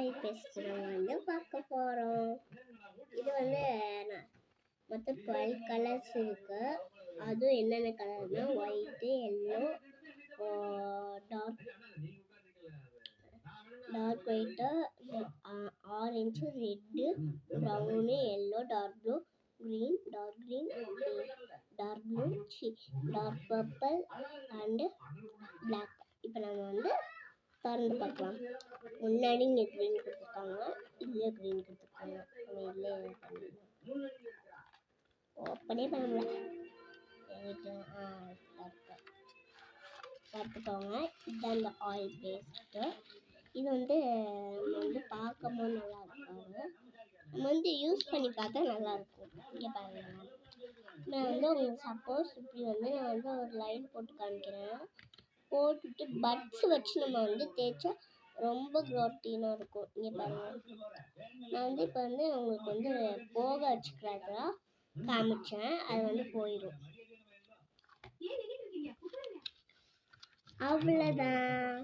Oil paste நம்ம வந்து பார்க்க போகிறோம். இது வந்து மொத்தம் 12 கலர்ஸ் இருக்கு. அதுவும் என்னென்ன கலர்னா white, yellow, dark white, orange, red, brown, yellow, dark blue, green, dark blue, dark purple and black. இப்போ நம்ம வந்து திறந்து பார்க்கலாம். முன்னாடி இங்கே க்ரீன் கொடுத்துருக்காங்க, இங்கே க்ரீன் கொடுத்துருக்காங்க. நம்ம இதில் ஓப்பனே பண்ண முடியல. பார்த்துக்கோங்க, இதுதான் இந்த ஆயில் பேஸ்ட்டு. இது வந்து நம்ம வந்து பார்க்கும்போது நல்லா இருக்காது, நம்ம வந்து யூஸ் பண்ணி பார்த்தா நல்லாயிருக்கும். இங்கே பாருங்கள், நான் வந்து உங்களுக்கு சப்போஸ் இப்படி வந்து நான் வந்து ஒரு லைன் போட்டு காமிக்கிறேன். போட்டுட்டு பட்ஸ் வச்சு நம்ம வந்து தேய்ச்சா ரொம்ப க்ரோட்டீனாக இருக்கும். இங்கே பாருங்கள், நான் வந்து இப்போ வந்து உங்களுக்கு வந்து போக வச்சுக்கிறதா காமிச்சேன், அது வந்து போயிடும். அவ்வளோதான்.